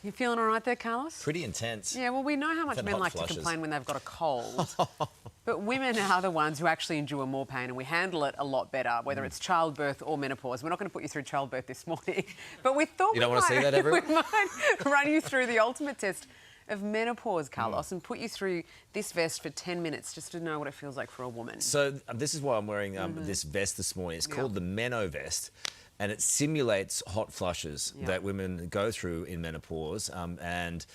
You feeling all right there, Carlos? Pretty intense. Yeah, well, we know how much Had men hot like flushes. to complain when they've got a cold. But women are the ones who actually endure more pain, and we handle it a lot better, whether it's childbirth or menopause. We're not going to put you through childbirth this morning, but we thought You don't want to see that, everyone? we might run you through the ultimate test of menopause, Carlos, and put you through this vest for 10 minutes just to know what it feels like for a woman. So this is why I'm wearing this vest this morning. It's called the Meno vest, and it simulates hot flushes that women go through in menopause, and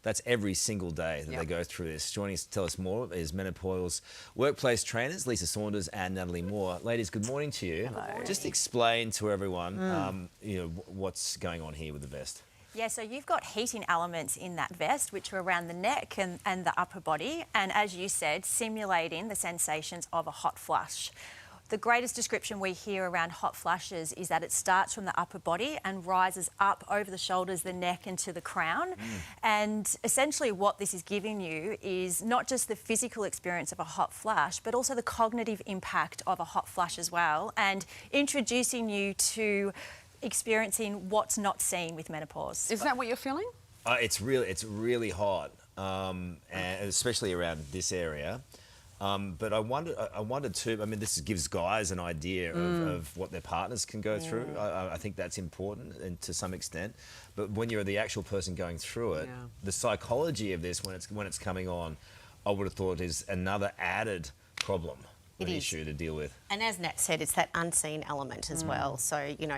that's every single day that they go through this. Joining us to tell us more is menopause workplace trainers Lisa Saunders and Natalie Moore. Ladies, good morning to you. Hello. Just explain to everyone, you know, what's going on here with the vest. Yeah, so you've got heating elements in that vest, which are around the neck and the upper body, and as you said, simulating the sensations of a hot flush. The greatest description we hear around hot flushes is that it starts from the upper body and rises up over the shoulders, the neck and to the crown. And essentially what this is giving you is not just the physical experience of a hot flush, but also the cognitive impact of a hot flush as well, and introducing you to experiencing what's not seen with menopause. Is that what you're feeling? It's really hot, and especially around this area. But I wondered too. I mean, this gives guys an idea of what their partners can go through. I think that's important, and to some extent. But when you're the actual person going through it, the psychology of this when it's coming on, I would have thought is another added problem. An issue to deal with. And as Nat said, it's that unseen element as well. So, you know,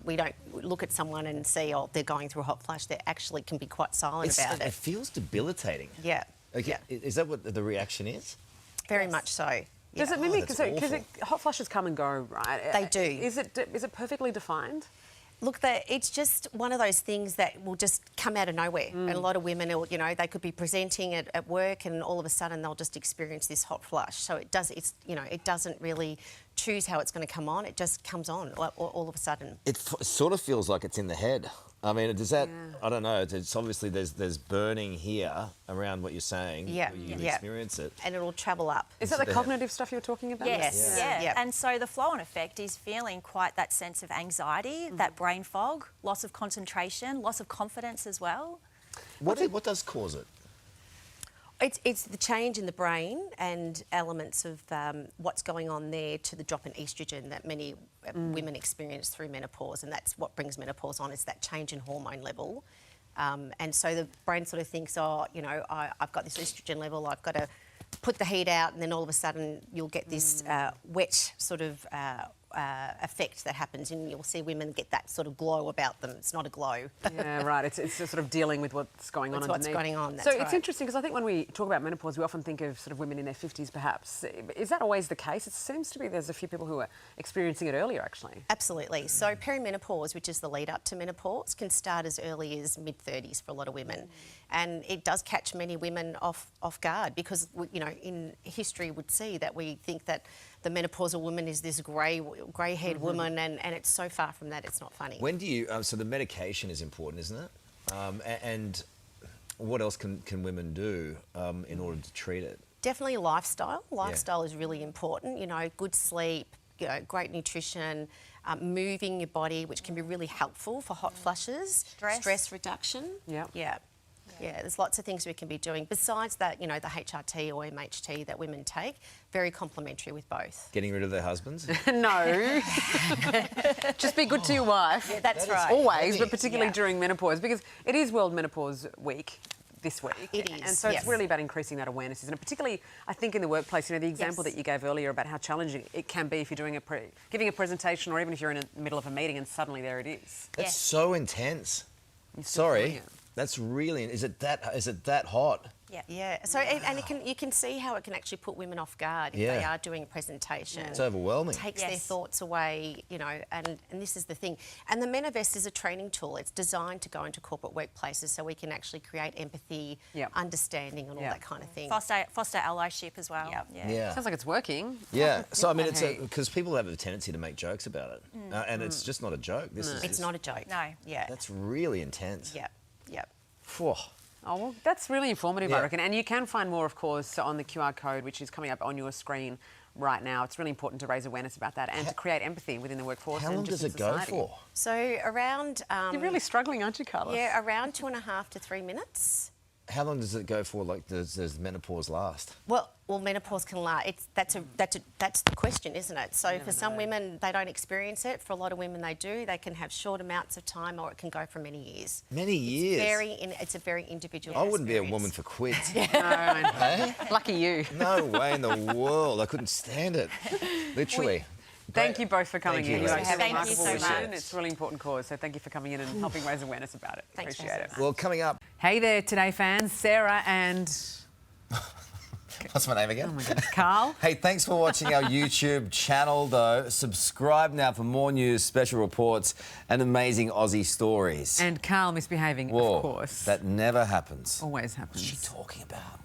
we don't look at someone and see, oh, they're going through a hot flush. They actually can be quite silent about it. It feels debilitating. Yeah. Okay. Is that what the reaction is? Very much so. Does it mimic, because hot flushes come and go, right? They do. Is it perfectly defined? Look, it's just one of those things that will just come out of nowhere. And a lot of women, you know, they could be presenting at work and all of a sudden they'll just experience this hot flush. So it doesn't really choose how it's going to come on. It just comes on all of a sudden. It sort of feels like it's in the head. I mean, does that? I don't know. It's obviously there's burning here around what you're saying. Yeah, you experience it, and it'll travel up. Is that the cognitive stuff you were talking about? Yes, yeah. And so the flow-on effect is feeling quite that sense of anxiety, that brain fog, loss of concentration, loss of confidence as well. What does cause it? It's the change in the brain and elements of what's going on there to the drop in estrogen that many women experience through menopause, and that's what brings menopause on, is that change in hormone level. And so the brain sort of thinks, oh, you know, I've got this estrogen level, I've got to put the heat out, and then all of a sudden you'll get this wet sort of effect that happens, and you'll see women get that sort of glow about them. It's not a glow. Yeah, right. It's just sort of dealing with what's going on underneath. What's going on, that's So right. it's interesting because I think when we talk about menopause, we often think of sort of women in their 50s perhaps. Is that always the case? It seems to be there's a few people who are experiencing it earlier, actually. Absolutely. So perimenopause, which is the lead up to menopause, can start as early as mid-30s for a lot of women. And it does catch many women off guard because, you know, in history would see that we think that the menopausal woman is this grey-haired woman, and it's so far from that, it's not funny. When do you? So the medication is important, isn't it? And what else can women do in order to treat it? Definitely lifestyle. Lifestyle is really important. You know, good sleep, you know, great nutrition, moving your body, which can be really helpful for hot flushes. Stress reduction. Yeah, there's lots of things we can be doing. Besides that, you know, the HRT or MHT that women take, very complementary with both. Getting rid of their husbands? No. Just be good to your wife. Yeah, that's right. Always, but particularly during menopause, because it is World Menopause Week this week. It is, and so it's really about increasing that awareness, isn't it? Particularly, I think, in the workplace, you know, the example that you gave earlier about how challenging it can be if you're doing giving a presentation, or even if you're in the middle of a meeting and suddenly there it is. That's so intense. Sorry. That's really... Is it that hot? Yeah. So you can see how it can actually put women off guard if they are doing a presentation. It's overwhelming. It takes their thoughts away, you know, and this is the thing. And the Menovest is a training tool. It's designed to go into corporate workplaces so we can actually create empathy, understanding and all that kind of thing. Foster allyship as well. Yeah. Sounds like it's working. Yeah. So, I mean, it's because people have a tendency to make jokes about it. And it's just not a joke. It's not a joke. No. Yeah. That's really intense. Yeah. Oh, well, that's really informative, I reckon. And you can find more, of course, on the QR code, which is coming up on your screen right now. It's really important to raise awareness about that and to create empathy within the workforce. How long and just does in it go society. for? So around... You're really struggling, aren't you, Carlos? Yeah, around 2.5 to 3 minutes. How long does it go for? Like, does menopause last? Well, menopause can last. That's the question, isn't it? So for some women, they don't experience it. For a lot of women, they do. They can have short amounts of time, or it can go for many years. Many years? It's a very individual I wouldn't be a experience. woman for quids. Lucky you. No way in the world. I couldn't stand it. Literally. Thank you both for coming Thank in. you, You're ladies. a Thank you remarkable so women. much. It's a really important cause. So thank you for coming in and helping raise awareness about it. Thanks, Appreciate it. Well, coming up... Hey there, Today fans. Sarah and What's my name again? oh my goodness, Carl. Hey, thanks for watching our YouTube channel, though. Subscribe now for more news, special reports, and amazing Aussie stories. And Carl misbehaving, Whoa, of course. that never happens. always happens. What's she talking about?